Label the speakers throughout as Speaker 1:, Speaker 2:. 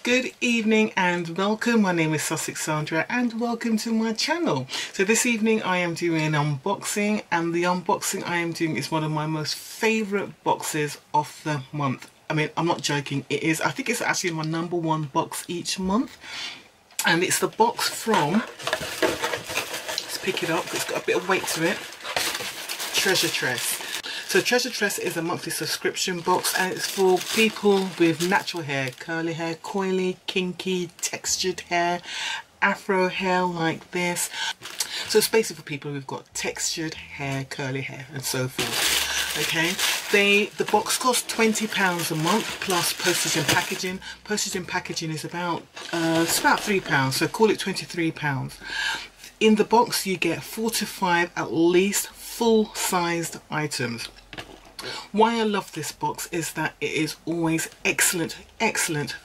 Speaker 1: Good evening and welcome. My name is Sandra and welcome to my channel. So this evening I am doing an unboxing, and the unboxing I am doing is one of my most favourite boxes of the month. I mean, I'm not joking, it is. I think it's actually my #1 box each month, and it's the box from, let's pick it up, it's got a bit of weight to it, Tress. So Tress is a monthly subscription box, and it's for people with natural hair, curly hair, coily, kinky, textured hair, afro hair like this. So it's basically for people who've got textured hair, curly hair and so forth. Okay, the box costs £20 a month plus postage and packaging. Postage and packaging is about it's about £3, so call it £23. In the box you get 4 to 5 at least full-sized items. Why I love this box is that it is always excellent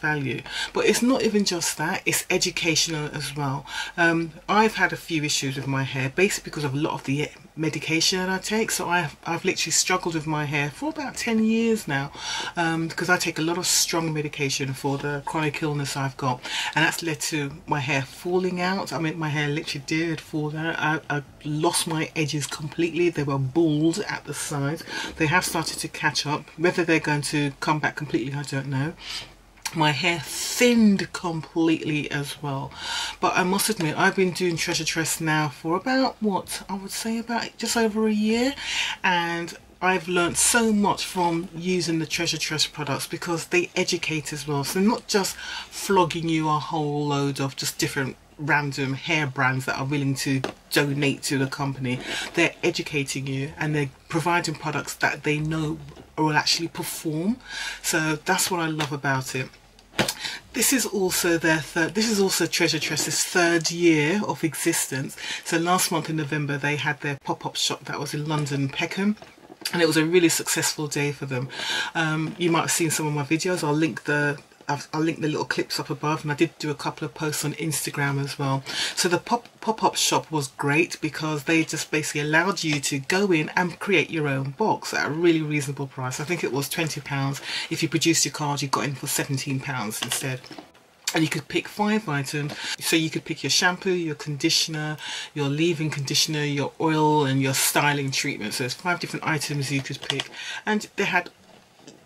Speaker 1: value, but it's not even just that, it's educational as well. I've had a few issues with my hair, basically because of a lot of the medication that I take. So I've literally struggled with my hair for about 10 years now, because I take a lot of strong medication for the chronic illness I've got, and that's led to my hair falling out. I mean, my hair literally did fall out. I lost my edges completely. They were bald at the sides. They have started to catch up. Whether they're going to come back completely, I don't know. My hair thinned completely as well. But I must admit, I've been doing Tress now for about, what, I would say about just over a year, and I've learned so much from using the Tress products because they educate as well. So not just flogging you a whole load of just different random hair brands that are willing to donate to the company. They're educating you and they're providing products that they know will actually perform. So that's what I love about it. This is also their Tress's third year of existence. So last month in November they had their pop-up shop that was in London, Peckham, and it was a really successful day for them. You might have seen some of my videos. I'll link the little clips up above, and I did do a couple of posts on Instagram as well. So the pop-up shop was great because they just basically allowed you to go in and create your own box at a really reasonable price. I think it was £20. If you produced your card, you got in for £17 instead. And you could pick 5 items. So you could pick your shampoo, your conditioner, your leave-in conditioner, your oil and your styling treatment. So there's 5 different items you could pick, and they had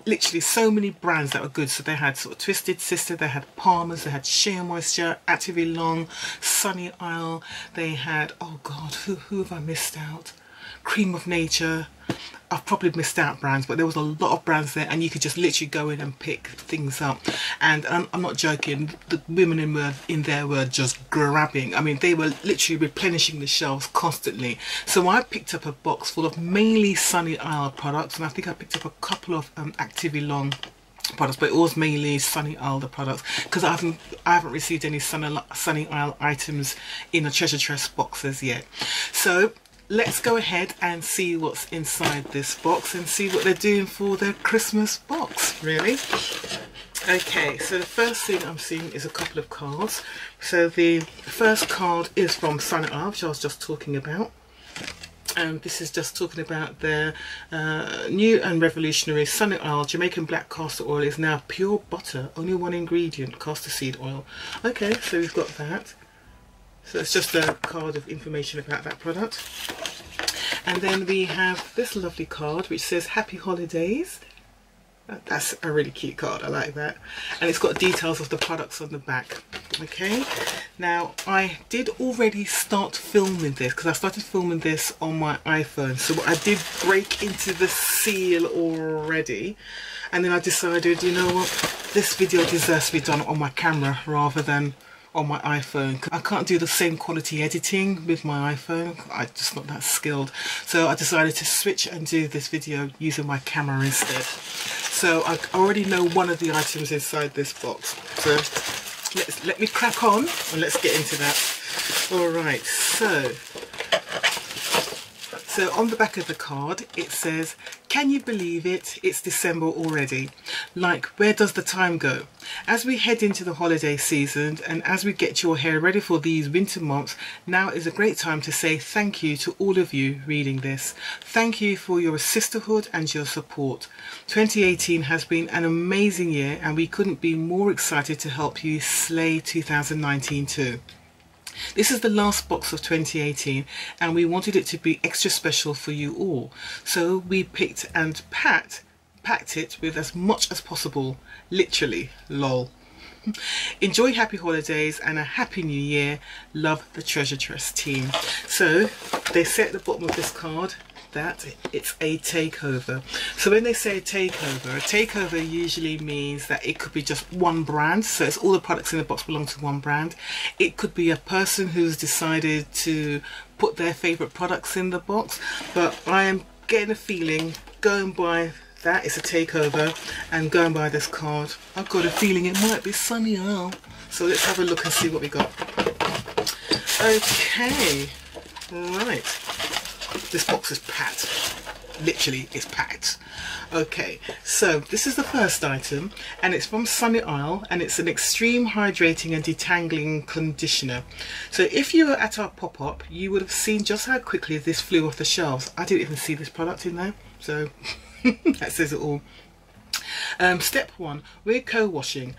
Speaker 1: literally so many brands that were good. So they had sort of Twisted Sister, they had Palmer's, they had Shea Moisture, Actively Long, Sunny Isle, they had, oh god, who have I missed out? Cream of Nature. I've probably missed out brands, but there was a lot of brands there, and you could just literally go in and pick things up. And I'm not joking, the women in there were just grabbing. I mean, they were literally replenishing the shelves constantly. So I picked up a box full of mainly Sunny Isle products, and I think I picked up a couple of Actively Long products, but it was mainly Sunny Isle the products, because I haven't received any Sunny Isle items in the Tress boxes yet. So let's go ahead and see what's inside this box and see what they're doing for their Christmas box, really. Okay, so the first thing I'm seeing is a couple of cards. So the first card is from Sunny Isle, which I was just talking about. And this is just talking about their new and revolutionary Sunny Isle Jamaican black castor oil is now pure butter, only 1 ingredient, castor seed oil. Okay, so we've got that. So it's just a card of information about that product. And then we have this lovely card which says Happy Holidays. That's a really cute card, I like that. And it's got details of the products on the back. Okay, now I did already start filming this because I started filming this on my iPhone. So I did break into the seal already. And then I decided, you know what, this video deserves to be done on my camera rather than on my iPhone. I can't do the same quality editing with my iPhone. I'm just not that skilled. So I decided to switch and do this video using my camera instead. So I already know one of the items inside this box. So let me crack on and let's get into that. Alright, so on the back of the card it says, can you believe it? It's December already. Like, where does the time go? As we head into the holiday season and as we get your hair ready for these winter months, now is a great time to say thank you to all of you reading this. Thank you for your sisterhood and your support. 2018 has been an amazing year and we couldn't be more excited to help you slay 2019 too. This is the last box of 2018 and we wanted it to be extra special for you all. So we picked and packed it with as much as possible. Literally, lol. Enjoy happy holidays and a happy new year. Love, the Treasure Tress team. So they say at the bottom of this card that it's a takeover. So when they say a takeover usually means that it could be just one brand. So it's all the products in the box belong to one brand. It could be a person who's decided to put their favorite products in the box, but I am getting a feeling, going by that it's a takeover and going by this card, I've got a feeling it might be Sunny Isle. So let's have a look and see what we got. Okay, right, this box is packed. Literally, it's packed. Okay, so this is the first item and it's from Sunny Isle and it's an extreme hydrating and detangling conditioner. So if you were at our pop-up, you would have seen just how quickly this flew off the shelves. I didn't even see this product in there, so that says it all. Step 1, we're co-washing.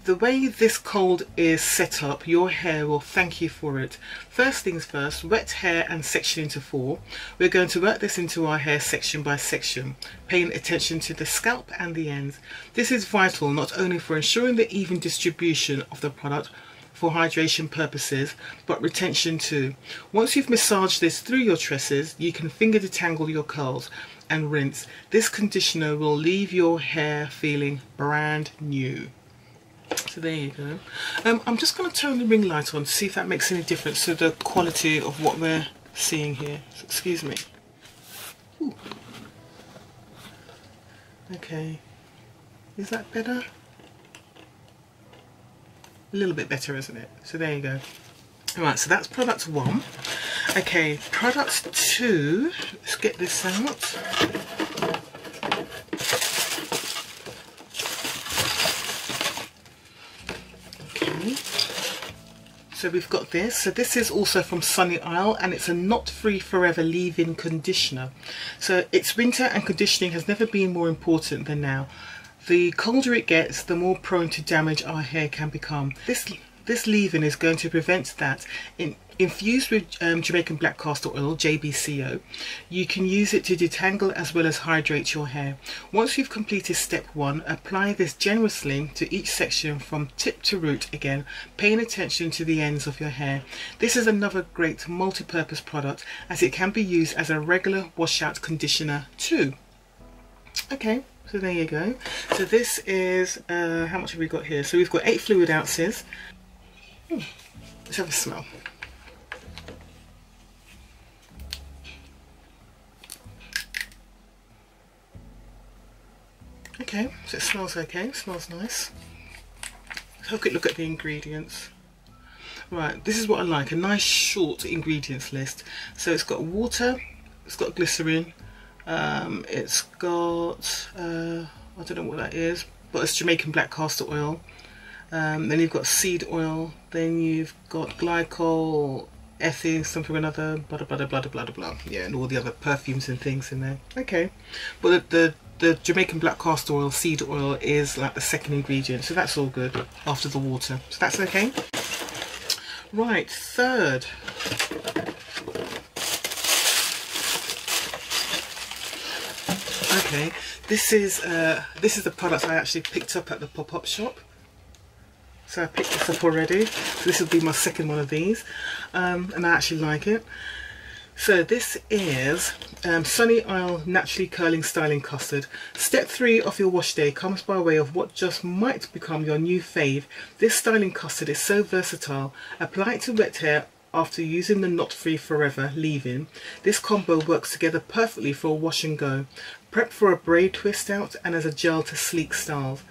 Speaker 1: The way this cold is set up, your hair will thank you for it. First things first, wet hair and section into 4. We're going to work this into our hair section by section, paying attention to the scalp and the ends. This is vital not only for ensuring the even distribution of the product for hydration purposes, but retention too. Once you've massaged this through your tresses, you can finger detangle your curls and rinse. This conditioner will leave your hair feeling brand new. So there you go. I'm just going to turn the ring light on to see if that makes any difference to the quality of what we're seeing here. So, excuse me. Ooh. Okay, is that better? A little bit better, isn't it? So there you go. Alright, so that's product 1. Okay, product 2, let's get this out. So we've got this. So this is also from Sunny Isle and it's a Knot Free Forever leave-in conditioner. So it's winter and conditioning has never been more important than now. The colder it gets, the more prone to damage our hair can become. This leave-in is going to prevent that. Infused with Jamaican black castor oil, JBCO, you can use it to detangle as well as hydrate your hair. Once you've completed step 1, apply this generously to each section from tip to root, again paying attention to the ends of your hair. This is another great multi-purpose product as it can be used as a regular washout conditioner too. Okay, so there you go. So this is, how much have we got here? So we've got 8 fluid ounces. Let's have a smell. Okay, so it smells okay, it smells nice. Let's have a quick look at the ingredients. Right, this is what I like, a nice short ingredients list. So it's got water, it's got glycerin, it's got, I don't know what that is, but it's Jamaican black castor oil. Then you've got seed oil, then you've got glycol, ethine, something or another, blah blah blah blah blah blah blah. Yeah, and all the other perfumes and things in there. Okay, but the Jamaican black castor oil, seed oil is like the second ingredient, so that's all good after the water. So that's okay. Right, third. Okay, this is the product I actually picked up at the pop-up shop. So I picked this up already. So this will be my second one of these, and I actually like it. So this is Sunny Isle Naturally Curling Styling Custard. Step 3 of your wash day comes by way of what just might become your new fave. This styling custard is so versatile. Apply it to wet hair after using the Knot Free Forever leave-in. This combo works together perfectly for a wash and go. Prep for a braid twist out and as a gel to sleek styles.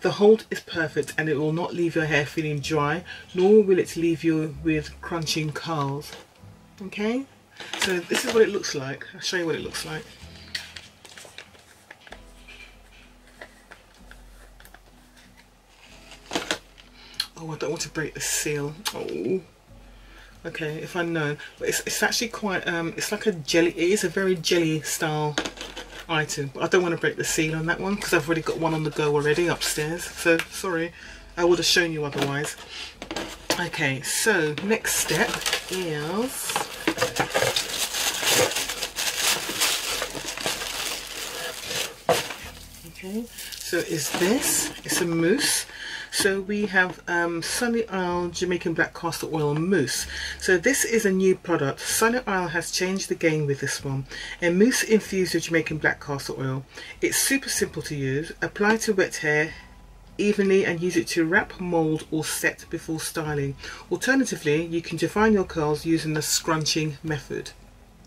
Speaker 1: The hold is perfect and it will not leave your hair feeling dry, nor will it leave you with crunching curls. Okay? So this is what it looks like. I'll show you what it looks like. Oh, I don't want to break the seal. Oh. Okay, if I'd known. But it's actually quite, it's like a jelly, it is a very jelly style item. But I don't want to break the seal on that one because I've already got one on the go already upstairs. So, sorry, I would have shown you otherwise. Okay, so next step is... Okay, so is this, it's a mousse. So we have Sunny Isle Jamaican Black Castor Oil Mousse. So this is a new product. Sunny Isle has changed the game with this one. A mousse infused with Jamaican Black Castor Oil. It's super simple to use. Apply to wet hair evenly and use it to wrap, mould or set before styling. Alternatively, you can define your curls using the scrunching method.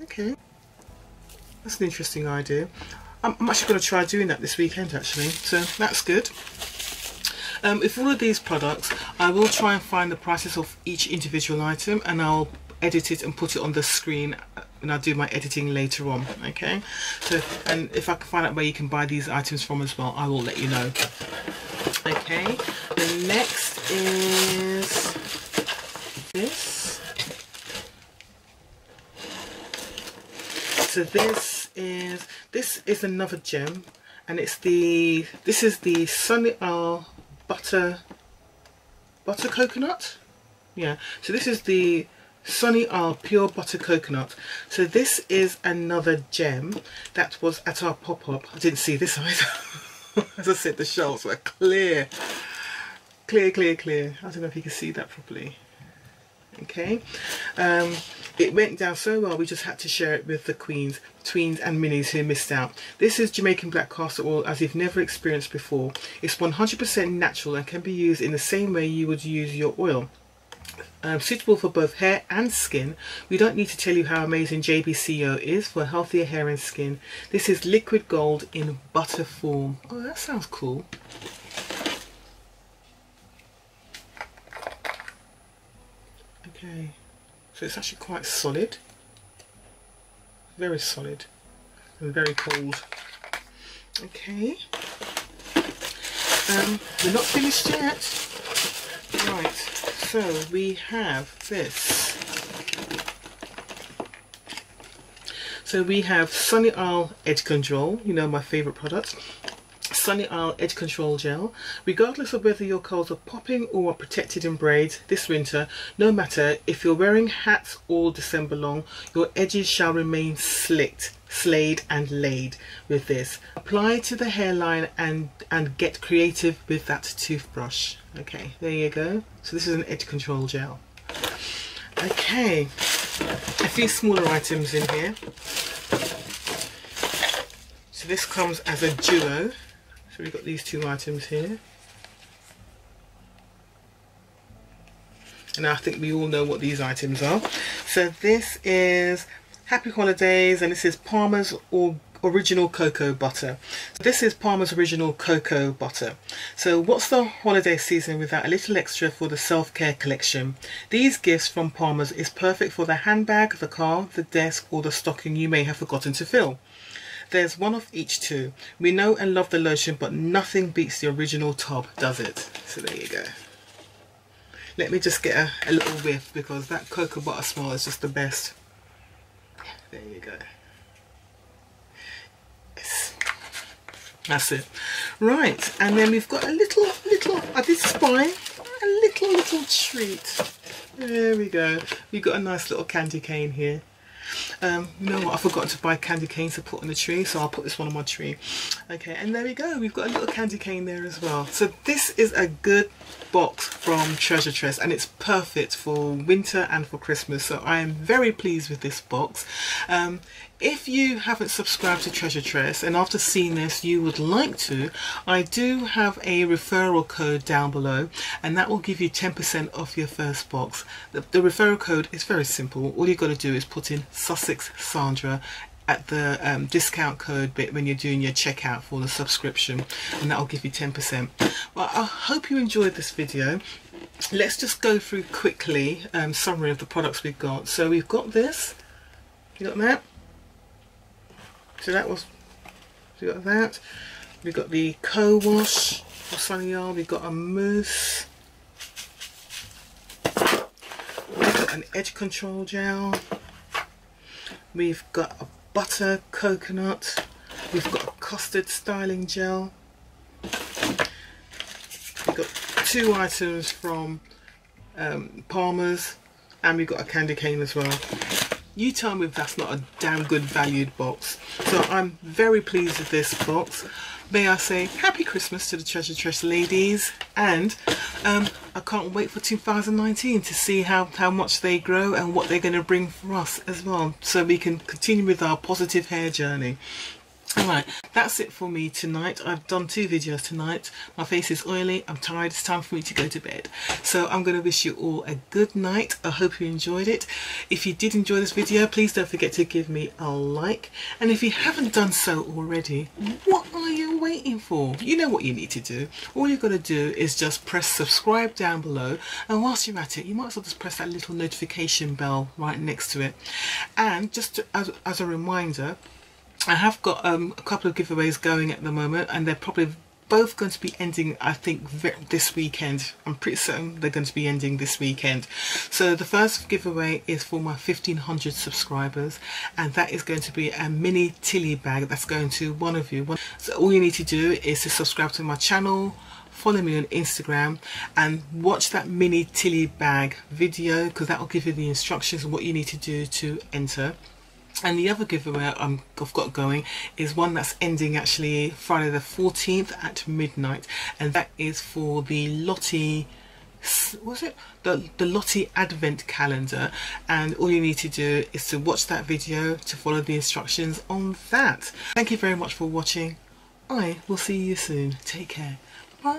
Speaker 1: Okay, that's an interesting idea. I'm actually going to try doing that this weekend actually, so that's good. With all of these products, I will try and find the prices of each individual item and I'll edit it and put it on the screen and I'll do my editing later on, okay? So, and if I can find out where you can buy these items from as well, I will let you know. Okay, the next is this. So this is another gem and it's this is the Sunny Isle butter coconut. Yeah, so this is the Sunny Isle pure butter coconut. So this is another gem that was at our pop-up. I didn't see this either. As I said, the shelves were clear. I don't know if you can see that properly. Okay, it went down so well we just had to share it with the queens, tweens and minis who missed out. This is Jamaican Black Castor Oil as you've never experienced before. It's 100% natural and can be used in the same way you would use your oil. Suitable for both hair and skin. We don't need to tell you how amazing JBCO is for healthier hair and skin. This is liquid gold in butter form. Oh, that sounds cool. Okay, so it's actually quite solid, very solid and very cold. Okay, we're not finished yet. Right, so we have this. So we have Sunny Isle Edge Control, you know, my favourite product. Sunny Isle Edge Control Gel. Regardless of whether your curls are popping or are protected in braids this winter, no matter if you're wearing hats all December long, your edges shall remain slicked, slayed and laid with this. Apply to the hairline and get creative with that toothbrush. Okay, there you go. So this is an edge control gel. Okay, a few smaller items in here. So this comes as a duo. So we've got these two items here. And I think we all know what these items are. So this is Happy Holidays and this is Palmer's Original Cocoa Butter. So this is Palmer's Original Cocoa Butter. So what's the holiday season without a little extra for the self-care collection? These gifts from Palmer's is perfect for the handbag, the car, the desk or the stocking you may have forgotten to fill. There's one of each too. We know and love the lotion, but nothing beats the original tub, does it? So there you go. Let me just get a little whiff because that cocoa butter smell is just the best. There you go. Yes. That's it. Right, and then we've got a little, I did spy a little treat. There we go. We've got a nice little candy cane here. You know what, I forgot to buy candy canes to put on the tree, so I'll put this one on my tree. Okay, and there we go, we've got a little candy cane there as well. So this is a good box from Tress and it's perfect for winter and for Christmas, so I am very pleased with this box. If you haven't subscribed to Tress and after seeing this you would like to, I do have a referral code down below and that will give you 10% off your first box. The referral code is very simple. All you've got to do is put in Sussex Sandra at the discount code bit when you're doing your checkout for the subscription and that will give you 10%. Well, I hope you enjoyed this video. Let's just go through quickly summary of the products we've got. So we've got this, you got that? So that was, we got that. We've got the co-wash for Sunny Isle. We've got a mousse. an edge control gel. We've got a butter coconut. We've got a custard styling gel. We've got 2 items from Palmer's, and we've got a candy cane as well. You tell me if that's not a damn good valued box. So I'm very pleased with this box. May I say Happy Christmas to the Treasure Tress ladies, and I can't wait for 2019 to see how much they grow and what they're going to bring for us as well, so we can continue with our positive hair journey. Alright, that's it for me tonight. I've done 2 videos tonight. My face is oily, I'm tired, it's time for me to go to bed. So I'm going to wish you all a good night. I hope you enjoyed it. If you did enjoy this video, please don't forget to give me a like. And if you haven't done so already, what are you waiting for? You know what you need to do. All you've got to do is just press subscribe down below, and whilst you're at it, you might as well just press that little notification bell right next to it. And just as a reminder, I have got a couple of giveaways going at the moment, and they're probably both going to be ending, I think, this weekend. I'm pretty certain they're going to be ending this weekend. So the first giveaway is for my 1500 subscribers, and that is going to be a mini Tilly bag that's going to one of you. So all you need to do is to subscribe to my channel, follow me on Instagram, and watch that mini Tilly bag video, because that will give you the instructions on what you need to do to enter. And the other giveaway I've got going is one that's ending actually Friday the 14th at midnight, and that is for the Lottie, was it? The Lottie Advent Calendar, and all you need to do is to watch that video to follow the instructions on that. Thank you very much for watching. I will see you soon. Take care. Bye.